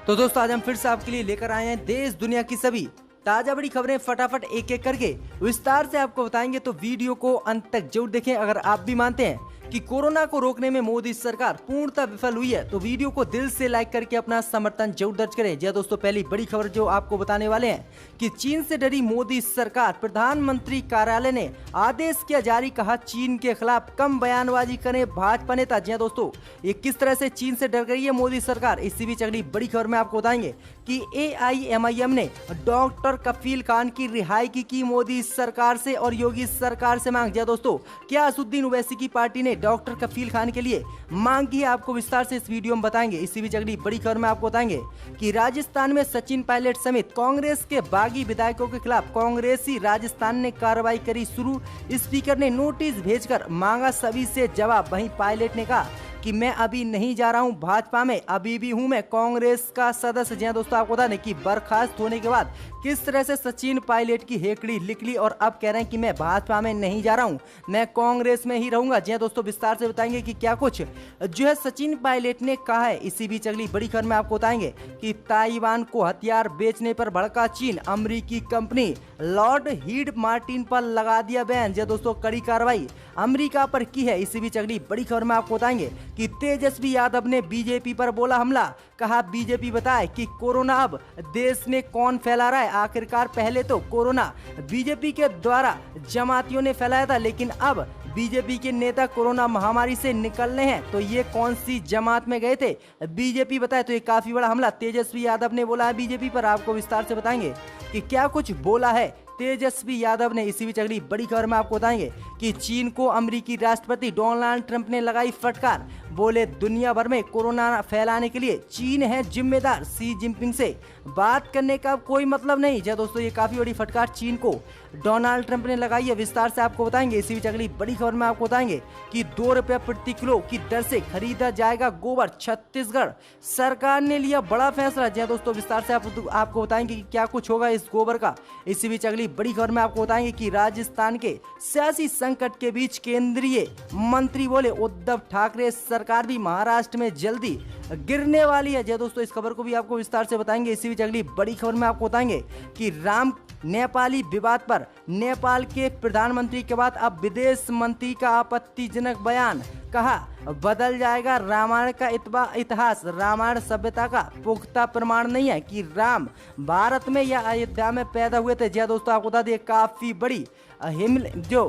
तो दोस्तों आज हम फिर से आपके लिए लेकर आए हैं देश दुनिया की सभी ताजा बड़ी खबरें फटाफट एक एक करके विस्तार से आपको बताएंगे। तो वीडियो को अंत तक जरूर देखें। अगर आप भी मानते हैं कि कोरोना को रोकने में मोदी सरकार पूर्णतः विफल हुई है तो वीडियो को दिल से लाइक करके अपना समर्थन जरूर दर्ज करें। जी दोस्तों, पहली बड़ी खबर जो आपको बताने वाले हैं कि चीन से डरी मोदी सरकार, प्रधानमंत्री कार्यालय ने आदेश किया जारी, कहा चीन के खिलाफ कम बयानबाजी करें भाजपा नेता। जी दोस्तों, ये किस तरह से चीन से डर गई है मोदी सरकार, इसी बीच अगली बड़ी खबर में आपको बताएंगे कि AIMIM ने डॉक्टर कफील खान की रिहाई की मोदी सरकार से और योगी सरकार से मांग। जी दोस्तों, क्या असदुद्दीन ओवैसी की पार्टी ने डॉक्टर कफील खान के लिए मांग की है, आपको विस्तार से इस वीडियो में बताएंगे। इसी बीच अगली बड़ी खबर में आपको बताएंगे कि राजस्थान में सचिन पायलट समेत कांग्रेस के बागी विधायकों के खिलाफ कांग्रेसी राजस्थान ने कार्रवाई करी शुरू। स्पीकर ने नोटिस भेजकर मांगा सभी से जवाब। वहीं पायलट ने कहा कि मैं अभी नहीं जा रहा हूं भाजपा में, अभी भी हूं मैं कांग्रेस का सदस्य। जी दोस्तों, आपको बता दें कि बर्खास्त होने के बाद किस तरह से सचिन पायलट की हेकड़ी निकली और अब कह रहे हैं कि मैं भाजपा में नहीं जा रहा हूं, मैं कांग्रेस में ही रहूंगा। जी दोस्तों, विस्तार से बताएंगे कि क्या कुछ जो है सचिन पायलट ने कहा है। इसी बीच अगली बड़ी खबर में आपको बताएंगे कि ताइवान को हथियार बेचने पर भड़का चीन, अमरीकी कंपनी लॉर्ड हीड मार्टिन पर लगा दिया बैन। जी दोस्तों, कड़ी कार्रवाई अमेरिका पर की है। इसी बीच अगली बड़ी खबर में आपको बताएंगे कि तेजस्वी यादव ने बीजेपी पर बोला हमला, कहा बीजेपी बताए कि कोरोना अब देश में कौन फैला रहा है। आखिरकार पहले तो कोरोना बीजेपी के द्वारा जमातियों ने फैलाया था, लेकिन अब बीजेपी के नेता कोरोना महामारी से निकल रहे हैं, तो ये कौन सी जमात में गए थे बीजेपी बताए। तो ये काफी बड़ा हमला तेजस्वी यादव ने बोला है बीजेपी पर, आपको विस्तार से बताएंगे कि क्या कुछ बोला है तेजस्वी यादव ने। इसी बीच अगली बड़ी खबर में आपको बताएंगे कि चीन को अमेरिकी राष्ट्रपति डोनाल्ड ट्रंप ने लगाई फटकार, बोले दुनिया भर में कोरोना फैलाने के लिए चीन है जिम्मेदार, शी जिनपिंग से बात करने का कोई मतलब नहीं। जी दोस्तों, ये काफी बड़ी फटकार चीन को डोनाल्ड ट्रंप ने लगाई है, विस्तार से आपको बताएंगे। इसी बीच अगली बड़ी खबर में आपको बताएंगे कि 2 रुपये प्रति किलो की दर से खरीदा जाएगा गोबर, छत्तीसगढ़ सरकार ने लिया बड़ा फैसला। जी दोस्तों, विस्तार से आपको बताएंगे कि क्या कुछ होगा इस गोबर का। इसी बीच अगली बड़ी खबर में आपको बताएंगे कि राजस्थान के सियासी संकट के बीच केंद्रीय मंत्री बोले उद्धव ठाकरे सरकार भी महाराष्ट्र में जल्दी गिरने वाली है। जी दोस्तों, इस खबर को भी आपको विस्तार से बताएंगे। इसी बीच अगली बड़ी खबर में आपको बताएंगे कि राम नेपाली विवाद पर नेपाल के प्रधानमंत्री के बाद अब विदेश मंत्री का आपत्तिजनक बयान, कहा बदल जाएगा रामायण का इतिहास, रामायण सभ्यता का पुख्ता प्रमाण नहीं है कि राम भारत में या अयोध्या में पैदा हुए थे। जी दोस्तों, आपको बता दें काफी बड़ी जो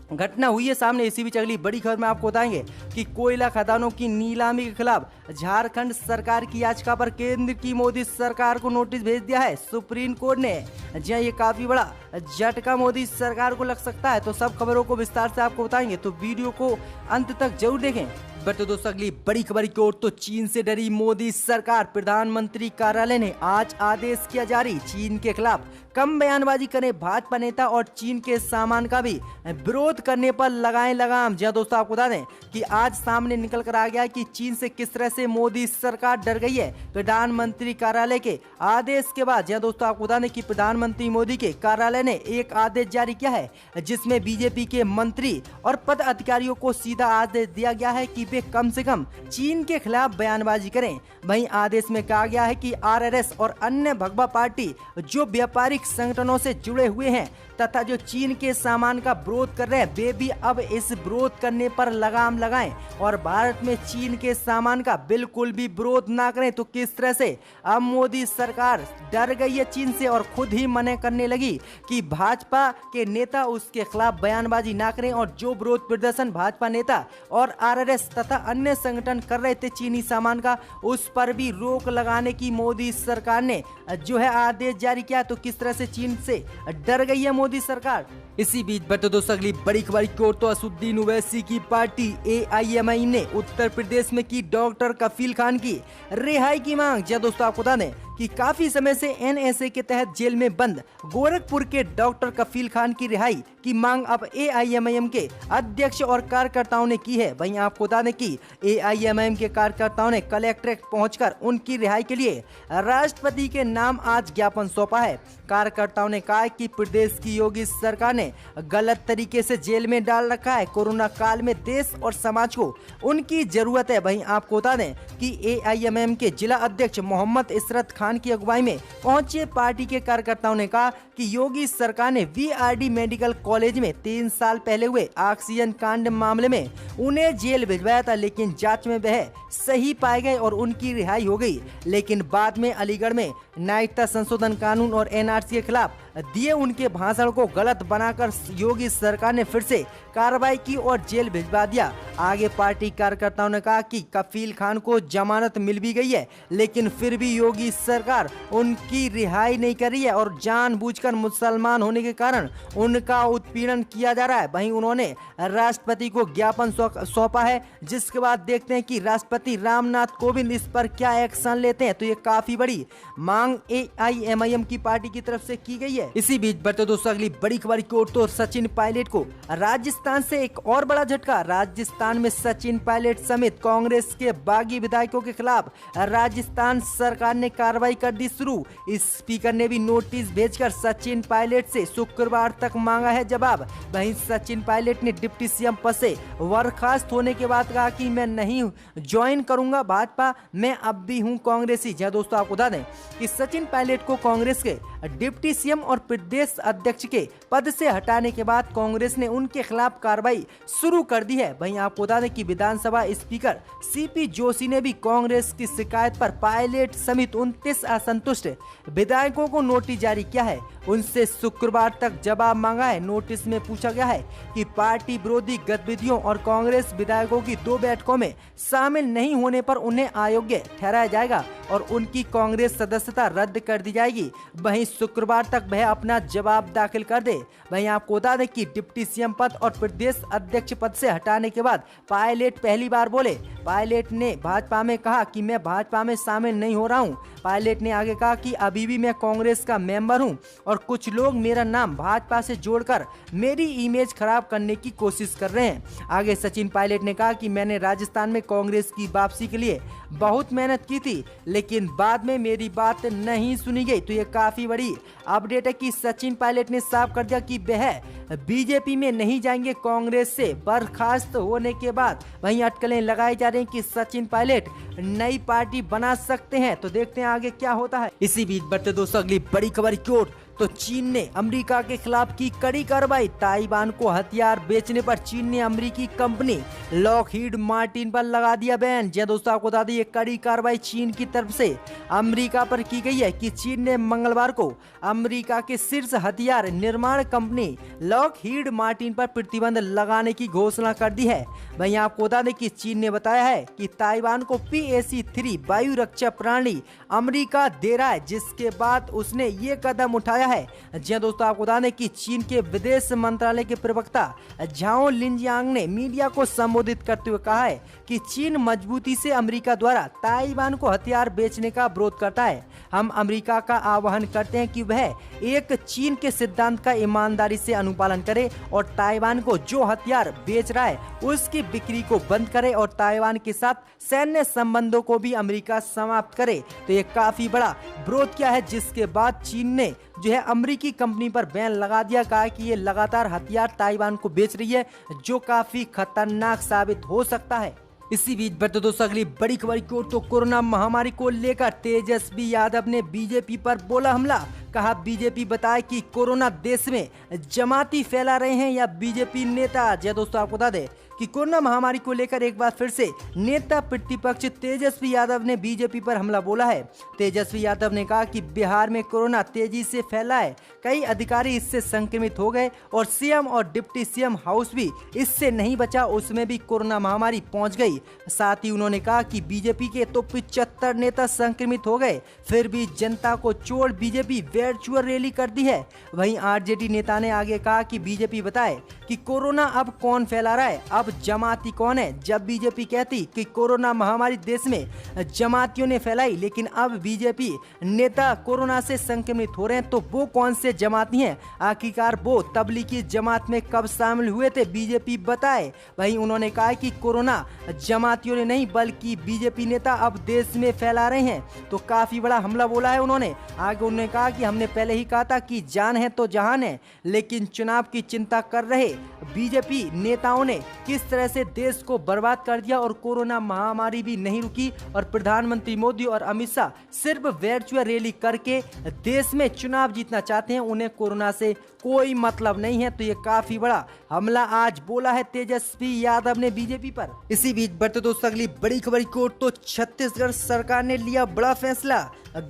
घटना हुई है सामने। इसी बीच अगली बड़ी खबर में आपको बताएंगे कि कोयला खदानों की नीलामी के खिलाफ झारखंड सरकार की याचिका पर केंद्र की मोदी सरकार को नोटिस भेज दिया है सुप्रीम कोर्ट ने। जी ये काफी बड़ा झटका मोदी सरकार को लग सकता है। तो सब खबरों को विस्तार से आपको बताएंगे, तो वीडियो को अंत तक जरूर देखें। तो दोस्तों, अगली बड़ी खबर की ओर, तो चीन से डरी मोदी सरकार, प्रधानमंत्री कार्यालय ने आज आदेश किया जारी, चीन के खिलाफ कम बयानबाजी करें भाजपा नेता और चीन के सामान का भी विरोध करने पर लगाएं लगाम। जी दोस्तों, आपको बता दें कि आज सामने निकल कर आ गया कि चीन से किस तरह से मोदी सरकार डर गई है प्रधानमंत्री कार्यालय के आदेश के बाद। जी दोस्तों, आपको बता दें कि प्रधानमंत्री मोदी के कार्यालय ने एक आदेश जारी किया है जिसमें बीजेपी के मंत्री और पद अधिकारियों को सीधा आदेश दिया गया है कि वे कम से कम चीन के खिलाफ बयानबाजी करें। वहीं आदेश में कहा गया है कि RRS और अन्य भगवा पार्टी जो व्यापारिक संगठनों से जुड़े हुए हैं तथा जो चीन के सामान का विरोध कर रहे हैं वे भी अब इस विरोध करने पर लगाम लगाएं और भारत में चीन के सामान का बिल्कुल भी विरोध ना करें। तो किस तरह से अब मोदी सरकार डर गई है चीन से और खुद ही मना करने लगी कि भाजपा के नेता उसके खिलाफ बयानबाजी ना करें, और जो विरोध प्रदर्शन भाजपा नेता और RRS तथा अन्य संगठन कर रहे थे चीनी सामान का, उस पर भी रोक लगाने की मोदी सरकार ने जो है आदेश जारी किया। तो किस तरह से चीन से डर गई है मोदी सरकार। इसी बीच बट दोस्तों, अगली बड़ी खबर की ओर, तो असदुद्दीन ओवैसी की पार्टी AIMIM ने उत्तर प्रदेश में की डॉक्टर कफील खान की रिहाई की मांग। जी दोस्तों, आपको बता दें कि काफी समय से एनएसए के तहत जेल में बंद गोरखपुर के डॉक्टर कफील खान की रिहाई की मांग अब एआईएमआईएम के अध्यक्ष और कार्यकर्ताओं ने की है। वहीं आपको बता दें कि एआईएमआईएम के कार्यकर्ताओं ने कलेक्ट्रेट पहुंचकर उनकी रिहाई के लिए राष्ट्रपति के नाम आज ज्ञापन सौंपा है। कार्यकर्ताओं ने कहा कि प्रदेश की योगी सरकार ने गलत तरीके से जेल में डाल रखा है। कोरोना काल में देश और समाज को उनकी जरूरत है। वहीं आपको बता दें कि एआईएमआईएम के जिला अध्यक्ष मोहम्मद इशरत खान की अगुवाई में पहुंचे पार्टी के कार्यकर्ताओं ने कहा कि योगी सरकार ने वीआरडी मेडिकल कॉलेज में 3 साल पहले हुए ऑक्सीजन कांड मामले में उन्हें जेल भिजवाया था, लेकिन जांच में वह सही पाए गए और उनकी रिहाई हो गई। लेकिन बाद में अलीगढ़ में नागरिकता संशोधन कानून और एनआरसी के खिलाफ दिए उनके भाषण को गलत बनाकर योगी सरकार ने फिर से कार्रवाई की और जेल भिजवा दिया। आगे पार्टी कार्यकर्ताओं ने कहा कि कफील खान को जमानत मिल भी गई है, लेकिन फिर भी योगी सरकार उनकी रिहाई नहीं कर रही है और जानबूझकर मुसलमान होने के कारण उनका उत्पीड़न किया जा रहा है। वहीं उन्होंने राष्ट्रपति को ज्ञापन सौंपा है, जिसके बाद देखते हैं कि राष्ट्रपति रामनाथ कोविंद इस पर क्या एक्शन लेते हैं। तो ये काफी बड़ी मांग एआईएमआईएम की पार्टी की तरफ से की गई है। इसी बीच बढ़ते दोस्तों अगली बड़ी खबर की ओर, तो सचिन पायलट को राजस्थान से एक और बड़ा झटका। राजस्थान में सचिन पायलट समेत कांग्रेस के बागी विधायकों के खिलाफ राजस्थान सरकार ने कार्रवाई कर दी शुरू। स्पीकर ने भी नोटिस भेजकर सचिन पायलट से शुक्रवार तक मांगा है जवाब। वहीं सचिन पायलट ने डिप्टी सीएम पद से बर्खास्त होने के बाद कहा कि मैं नहीं ज्वाइन करूंगा भाजपा, मैं अब भी हूं कांग्रेसी। जी दोस्तों आपको बता दें कि सचिन पायलट को कांग्रेस के डिप्टी सीएम और प्रदेश अध्यक्ष के पद से हटाने के बाद कांग्रेस ने उनके खिलाफ कार्रवाई शुरू कर दी है। वहीं आपको बता दें कि विधानसभा स्पीकर सीपी जोशी ने भी कांग्रेस की शिकायत पर पायलट समेत 29 असंतुष्ट विधायकों को नोटिस जारी किया है। उनसे शुक्रवार तक जवाब मांगा है। नोटिस में पूछा गया है कि पार्टी विरोधी गतिविधियों और कांग्रेस विधायकों की 2 बैठकों में शामिल नहीं होने पर उन्हें अयोग्य ठहराया जाएगा और उनकी कांग्रेस सदस्यता रद्द कर दी जाएगी। वहीं शुक्रवार तक वह अपना जवाब दाखिल कर दे। वहीं आपको बता दें कि डिप्टी सीएम पद और प्रदेश अध्यक्ष पद से हटाने के बाद पायलट पहली बार बोले। पायलट ने भाजपा में कहा कि मैं भाजपा में शामिल नहीं हो रहा हूं। पायलट ने आगे कहा कि अभी भी मैं कांग्रेस का मेंबर हूं और कुछ लोग मेरा नाम भाजपा से जोड़कर मेरी इमेज खराब करने की कोशिश कर रहे हैं। आगे सचिन पायलट ने कहा कि मैंने राजस्थान में कांग्रेस की वापसी के लिए बहुत मेहनत की थी, लेकिन बाद में मेरी बात नहीं सुनी गई। तो ये काफी बड़ी अपडेट है कि सचिन पायलट ने साफ कर दिया कि वह बीजेपी में नहीं जाएंगे। कांग्रेस से बर्खास्त होने के बाद वहीं अटकलें लगाई जा रही हैं कि सचिन पायलट नई पार्टी बना सकते हैं। तो देखते हैं आगे क्या होता है। इसी बीच बढ़ते दोस्तों अगली बड़ी खबर की ओर, तो चीन ने अमेरिका के खिलाफ की कड़ी कार्रवाई। ताइवान को हथियार बेचने पर चीन ने अमेरिकी कंपनी लॉकहीड मार्टिन पर लगा दिया बैन। जी दोस्तों आपको बता दें ये कड़ी कार्रवाई चीन की तरफ से अमेरिका पर की गई है कि चीन ने मंगलवार को अमेरिका के शीर्ष हथियार निर्माण कंपनी लॉकहीड मार्टिन पर प्रतिबंध लगाने की घोषणा कर दी है। वहीं आपको बता दें कि चीन ने बताया है कि ताइवान को PAC-3 वायु रक्षा प्रणाली अमेरिका दे रहा है, जिसके बाद उसने ये कदम उठाया है। जी दोस्तों आपको बता दें कि चीन के विदेश मंत्रालय के प्रवक्ता झाओ लिंजियांग ने मीडिया को संबोधित करते हुए कहा है कि चीन मजबूती से अमेरिका द्वारा ताइवान को हथियार बेचने का विरोध करता है। हम अमेरिका का आह्वान करते हैं कि वह एक चीन के सिद्धांत का ईमानदारी से अनुपालन करे और ताइवान को जो हथियार बेच रहा है उसकी बिक्री को बंद करे और ताइवान के साथ सैन्य संबंधों को भी अमेरिका समाप्त करे। तो ये काफी बड़ा विरोध किया है, जिसके बाद चीन ने जो है अमेरिकी कंपनी पर बैन लगा दिया। कहा कि ये लगातार हथियार ताइवान को बेच रही है, जो काफी खतरनाक साबित हो सकता है। इसी बीच बढ़ते दोस्तों अगली बड़ी खबर की ओर, तो कोरोना महामारी को लेकर तेजस्वी यादव ने बीजेपी पर बोला हमला। कहा बीजेपी बताए कि कोरोना देश में जमाती फैला रहे हैं या बीजेपी नेता। जय दोस्तों आपको बता दें कि कोरोना महामारी को लेकर एक बार फिर से नेता प्रतिपक्ष तेजस्वी यादव ने बीजेपी पर हमला बोला है। तेजस्वी यादव ने कहा कि बिहार में कोरोना तेजी से फैला है, कई अधिकारी इससे संक्रमित हो गए और सीएम और डिप्टी सीएम हाउस भी इससे नहीं बचा, उसमें भी कोरोना महामारी पहुंच गई। साथ ही उन्होंने कहा कि बीजेपी के तो 75 नेता संक्रमित हो गए, फिर भी जनता को छोड़ बीजेपी वर्चुअल रैली कर दी है। वहीं आरजेडी नेता ने आगे कहा कि बीजेपी बताए कि कोरोना अब कौन फैला रहा है, अब अब जमाती कौन है। जब बीजेपी कहती कि कोरोना महामारी देश में जमातियों ने फैलाई, लेकिन अब बीजेपी नेता कोरोना से संक्रमित हो रहे हैं, तो वो कौन से जमाती हैं? आखिरकार वो तबलीगी जमात में कब शामिल हुए थे, बीजेपी बताए। वहीं उन्होंने कहा कि कोरोना जमातियों ने नहीं बल्कि बीजेपी नेता अब देश में फैला रहे हैं। तो काफी बड़ा हमला बोला है उन्होंने। आगे उन्होंने कहा कि हमने पहले ही कहा था कि जान है तो जहान है, लेकिन चुनाव की चिंता कर रहे बीजेपी नेताओं ने किस तरह से देश को बर्बाद कर दिया और कोरोना महामारी भी नहीं रुकी और प्रधानमंत्री मोदी और अमित शाह सिर्फ वर्चुअल रैली करके देश में चुनाव जीतना चाहते हैं, उन्हें कोरोना से कोई मतलब नहीं है। तो ये काफी बड़ा हमला आज बोला है तेजस्वी यादव ने बीजेपी पर। इसी बीच बढ़ते दोस्तों अगली बड़ी खबर की ओर, तो छत्तीसगढ़ सरकार ने लिया बड़ा फैसला,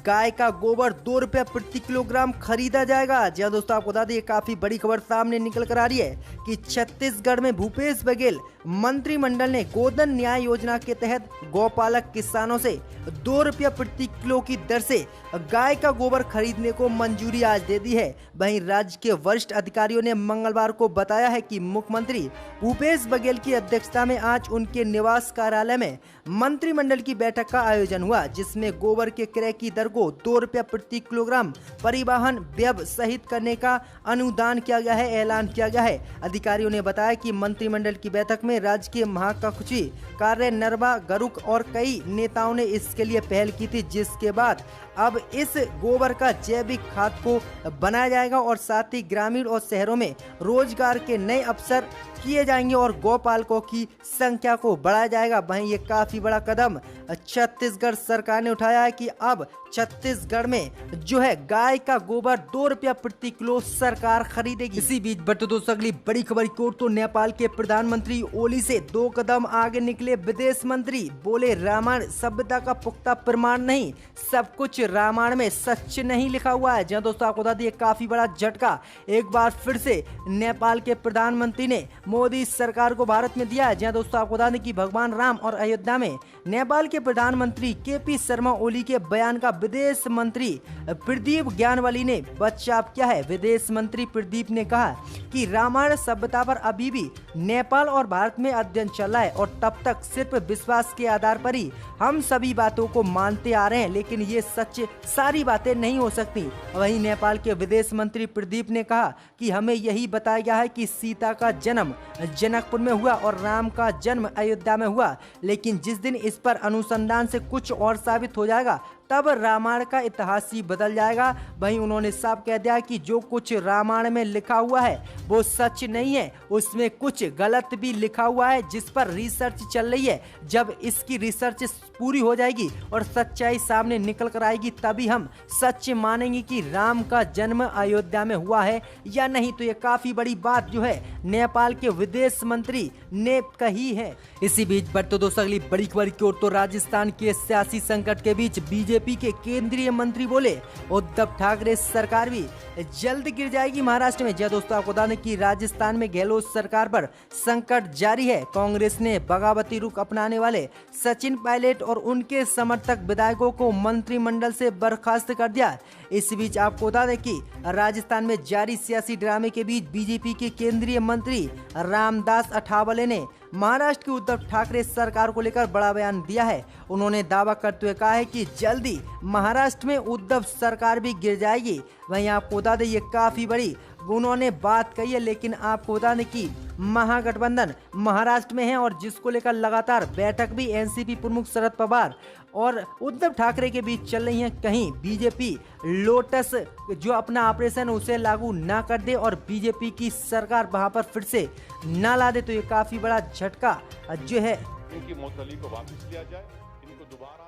गाय का गोबर 2 रुपया प्रति किलोग्राम खरीदा जाएगा। जी दोस्तों, आपको बता दें काफी बड़ी खबर सामने निकल कर आ रही है कि छत्तीसगढ़ में भूपेश बघेल मंत्रिमंडल ने गोधन न्याय योजना के तहत गौपालक किसानों से 2 रुपया प्रति किलो की दर से गाय का गोबर खरीदने को मंजूरी आज दे दी है। वहीं राज्य के वरिष्ठ अधिकारियों ने मंगलवार को बताया है कि मुख्यमंत्री भूपेश बघेल की अध्यक्षता में आज उनके निवास कार्यालय में मंत्रिमंडल की बैठक का आयोजन हुआ, जिसमें गोबर के क्रय की दर को 2 रुपया प्रति किलोग्राम परिवहन व्यय सहित करने का अनुदान किया गया है, ऐलान किया गया है। अधिकारियों ने बताया कि मंत्रिमंडल की बैठक में राज्य के महासचिव कार्य नरवा गरुक और कई नेताओं ने इसके लिए पहल की थी, जिसके बाद अब इस गोबर का जैविक खाद को बनाया जाएगा और साथ ही ग्रामीण और शहरों में रोजगार के नए अवसर किए जाएंगे और गौपालकों की संख्या को बढ़ाया जाएगा। वहीं ये काफी बड़ा कदम छत्तीसगढ़ सरकार ने उठाया है कि अब छत्तीसगढ़ में जो है गाय का गोबर 2 रुपया प्रति किलो सरकार खरीदेगी। इसी बीच बढ़ते दोस्तों अगली बड़ी खबर की ओर, तो नेपाल के प्रधानमंत्री ओली से 2 कदम आगे निकले विदेश मंत्री, बोले रामायण सभ्यता का पुख्ता प्रमाण नहीं, सब कुछ रामायण में सच नहीं लिखा हुआ है। जहाँ दोस्तों आपको बता दिए काफी बड़ा झटका एक बार फिर से नेपाल के प्रधानमंत्री ने मोदी सरकार को भारत में दिया है। जहाँ दोस्तों आपको बता दें कि भगवान राम और अयोध्या में नेपाल के प्रधानमंत्री केपी शर्मा ओली के बयान का विदेश मंत्री प्रदीप ज्ञानवाली ने बचाव किया है। विदेश मंत्री प्रदीप ने कहा कि रामायण सभ्यता पर अभी भी नेपाल और भारत में अध्ययन चल रहा है और तब तक सिर्फ विश्वास के आधार पर ही हम सभी बातों को मानते आ रहे हैं, लेकिन ये सच सारी बातें नहीं हो सकती। वहीं नेपाल के विदेश मंत्री प्रदीप ने कहा कि हमें यही बताया गया है कि सीता का जन्म जनकपुर में हुआ और राम का जन्म अयोध्या में हुआ, लेकिन जिस दिन इस पर अनुसंधान से कुछ और साबित हो जाएगा तब रामायण का इतिहास ही बदल जाएगा। वहीं उन्होंने साफ कह दिया कि जो कुछ रामायण में लिखा हुआ है वो सच नहीं है, उसमें कुछ गलत भी लिखा हुआ है जिस पर रिसर्च चल रही है। जब इसकी रिसर्च पूरी हो जाएगी और सच्चाई सामने निकल कर आएगी तभी हम सच मानेंगे कि राम का जन्म अयोध्या में हुआ है या नहीं। तो ये काफी बड़ी बात जो है नेपाल के विदेश मंत्री ने कही है। इसी बीच बढ़ते दोस्तों अगली बड़ी खबर की ओर, तो राजस्थान के सियासी संकट के बीच बीजेपी के केंद्रीय मंत्री बोले उद्धव ठाकरे सरकार भी जल्द गिर जाएगी महाराष्ट्र में। जय दोस्तों आपको बता दें कि राजस्थान में गहलोत सरकार पर संकट जारी है। कांग्रेस ने बगावती रुख अपनाने वाले सचिन पायलट और उनके समर्थक विधायकों को मंत्रिमंडल से बर्खास्त कर दिया। इस बीच आपको बता दें कि राजस्थान में जारी सियासी ड्रामे के बीच बीजेपी के केंद्रीय मंत्री रामदास अठावले ने महाराष्ट्र की उद्धव ठाकरे सरकार को लेकर बड़ा बयान दिया है। उन्होंने दावा करते हुए कहा है कि जल्दी महाराष्ट्र में उद्धव सरकार भी गिर जाएगी। वहीं आपको बता दें ये काफी बड़ी उन्होंने बात कही है, लेकिन आपको बता दें कि महागठबंधन महाराष्ट्र में है और जिसको लेकर लगातार बैठक भी एनसीपी प्रमुख शरद पवार और उद्धव ठाकरे के बीच चल रही है। कहीं बीजेपी लोटस जो अपना ऑपरेशन उसे लागू ना कर दे और बीजेपी की सरकार वहां पर फिर से ना ला दे, तो ये काफी बड़ा झटका जो है इनकी मौतली को वापस लिया जाए, इनको दोबारा